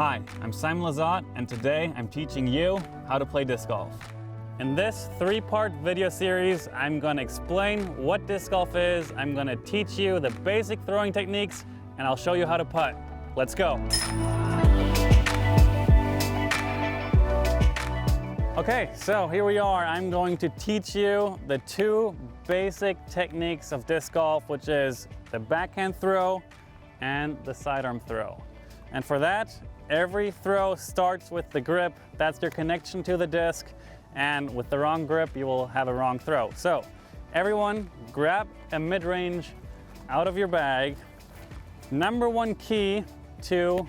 Hi, I'm Simon Lizotte, and today I'm teaching you how to play disc golf. In this three-part video series, I'm going to explain what disc golf is, I'm going to teach you the basic throwing techniques, and I'll show you how to putt. Let's go! Okay, so here we are. I'm going to teach you the two basic techniques of disc golf, which is the backhand throw and the sidearm throw. And for that, every throw starts with the grip. That's your connection to the disc. And with the wrong grip, you will have a wrong throw. So everyone grab a mid-range out of your bag. Number one key to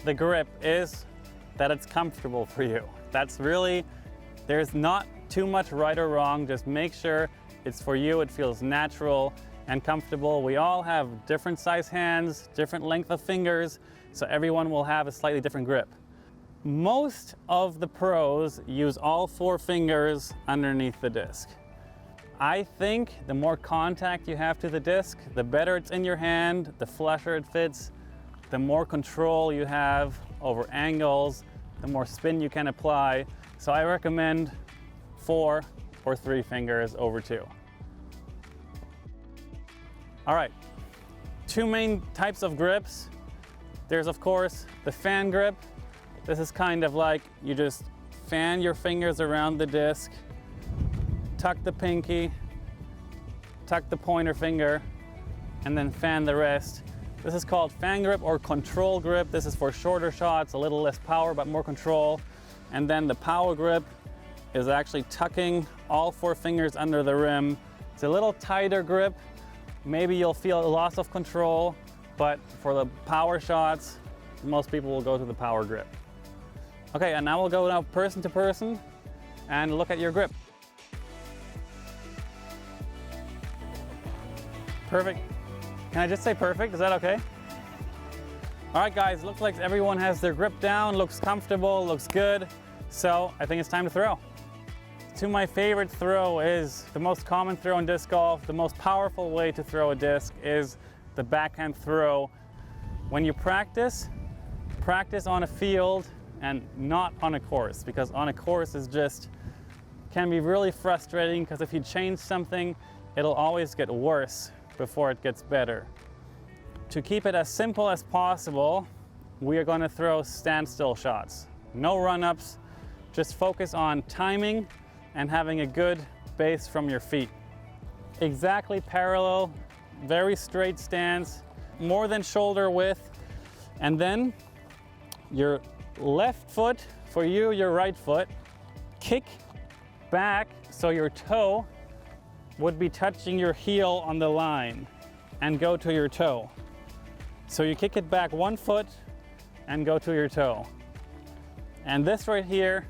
the grip is that it's comfortable for you. That's really, there's not too much right or wrong. Just make sure it's for you. It feels natural and comfortable. We all have different size hands, different length of fingers, so everyone will have a slightly different grip. Most of the pros use all four fingers underneath the disc. I think the more contact you have to the disc, the better it's in your hand, the flusher it fits, the more control you have over angles, the more spin you can apply. So I recommend 4 or 3 fingers over 2. All right, 2 main types of grips. There's of course the fan grip. This is kind of like you just fan your fingers around the disc, tuck the pinky, tuck the pointer finger, and then fan the rest. This is called fan grip or control grip. This is for shorter shots, a little less power, but more control. And then the power grip is actually tucking all 4 fingers under the rim. It's a little tighter grip. Maybe you'll feel a loss of control, but for the power shots, most people will go to the power grip. Okay, and now we'll go now person to person and look at your grip. Perfect. Can I just say perfect? Is that okay? All right, guys, looks like everyone has their grip down, looks comfortable, looks good. So I think it's time to throw. My favorite throw is the most common throw in disc golf. The most powerful way to throw a disc is the backhand throw. When you practice on a field and not on a course, because on a course can be really frustrating, because if you change something, it'll always get worse before it gets better. To keep it as simple as possible, we are going to throw standstill shots. No run-ups, just focus on timing and having a good base from your feet. Exactly parallel, very straight stance, more than shoulder width, and then your left foot, for you, your right foot, kick back so your toe would be touching your heel on the line and go to your toe. So you kick it back 1 foot and go to your toe. And this right here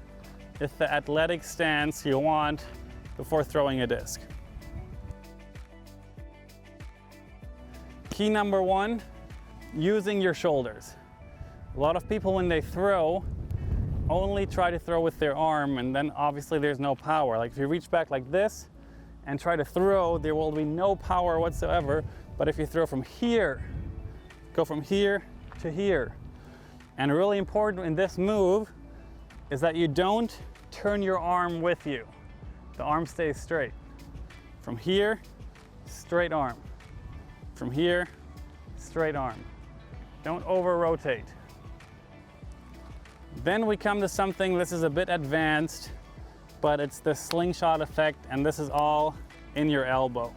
is the athletic stance you want before throwing a disc. Key number 1, using your shoulders. A lot of people, when they throw, only try to throw with their arm, and then obviously there's no power. Like if you reach back like this and try to throw, there will be no power whatsoever. But if you throw from here, go from here to here. And really important in this move is that you don't turn your arm with you. The arm stays straight. From here, straight arm. From here, straight arm. Don't over-rotate. Then we come to something, this is a bit advanced, but it's the slingshot effect, and this is all in your elbow.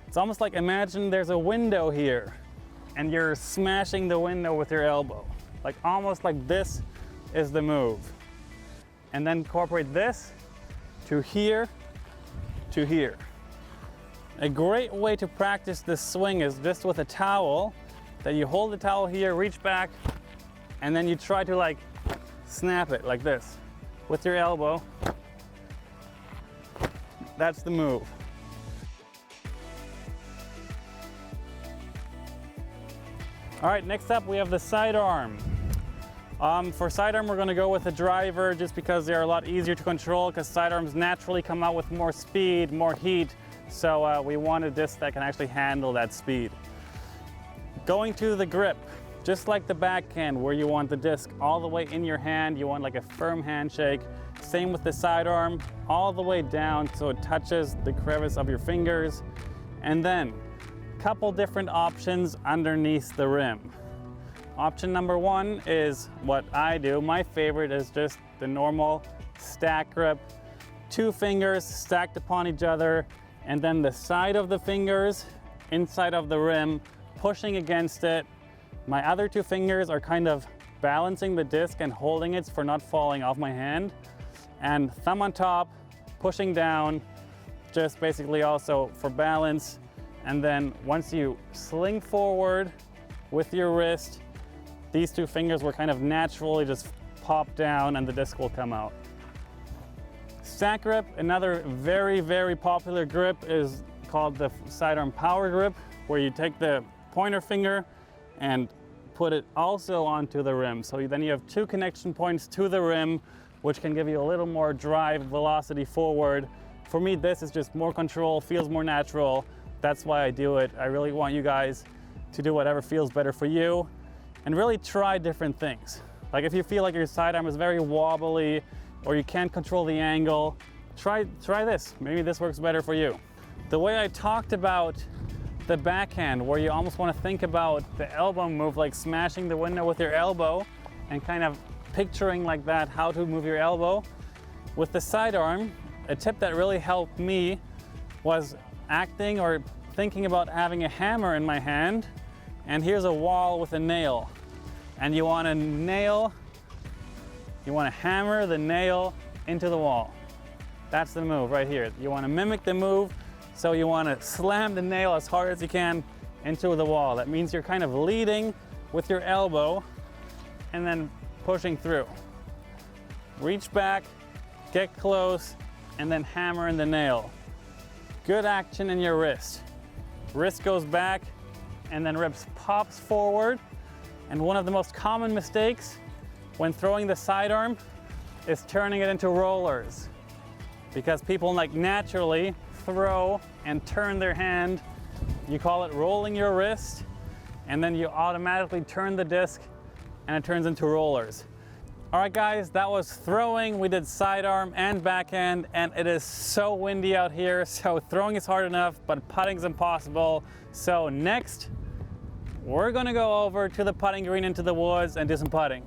It's almost like, imagine there's a window here, and you're smashing the window with your elbow. Like almost like this is the move. And then incorporate this to here, to here. A great way to practice this swing is just with a towel, that you hold the towel here, reach back, and then you try to like snap it like this with your elbow. That's the move. All right, next up we have the sidearm. For sidearm, we're going to go with a driver just because they're a lot easier to control, because sidearms naturally come out with more speed, more heat. So we want a disc that can actually handle that speed. Going to the grip. Just like the backhand where you want the disc all the way in your hand, you want like a firm handshake. Same with the sidearm, all the way down so it touches the crevice of your fingers. And then a couple different options underneath the rim. Option number one is what I do. My favorite is just the normal stack grip. 2 fingers stacked upon each other, and then the side of the fingers inside of the rim, pushing against it. My other 2 fingers are kind of balancing the disc and holding it for not falling off my hand. And thumb on top, pushing down, just basically also for balance. And then once you sling forward with your wrist, these 2 fingers will kind of naturally just pop down and the disc will come out. Stack grip, another very, very popular grip, is called the Sidearm Power Grip, where you take the pointer finger and put it also onto the rim. So then you have 2 connection points to the rim, which can give you a little more drive, velocity forward. For me, this is just more control, feels more natural. That's why I do it. I really want you guys to do whatever feels better for you and really try different things. Like if you feel like your sidearm is very wobbly or you can't control the angle, try this. Maybe this works better for you. The way I talked about the backhand, where you almost want to think about the elbow move, like smashing the window with your elbow and kind of picturing like that how to move your elbow. With the sidearm, a tip that really helped me was acting or thinking about having a hammer in my hand, and here's a wall with a nail. And you want to hammer the nail into the wall. That's the move right here. You want to mimic the move, so you want to slam the nail as hard as you can into the wall. That means you're kind of leading with your elbow and then pushing through. Reach back, get close, and then hammer in the nail. Good action in your wrist. Wrist goes back and then wrist pops forward. And one of the most common mistakes when throwing the sidearm is turning it into rollers, because people like naturally throw and turn their hand. You call it rolling your wrist, and then you automatically turn the disc and it turns into rollers. All right guys, that was throwing. We did sidearm and backhand, and it is so windy out here, so throwing is hard enough, but putting is impossible. So next, we're gonna go over to the putting green into the woods and do some putting.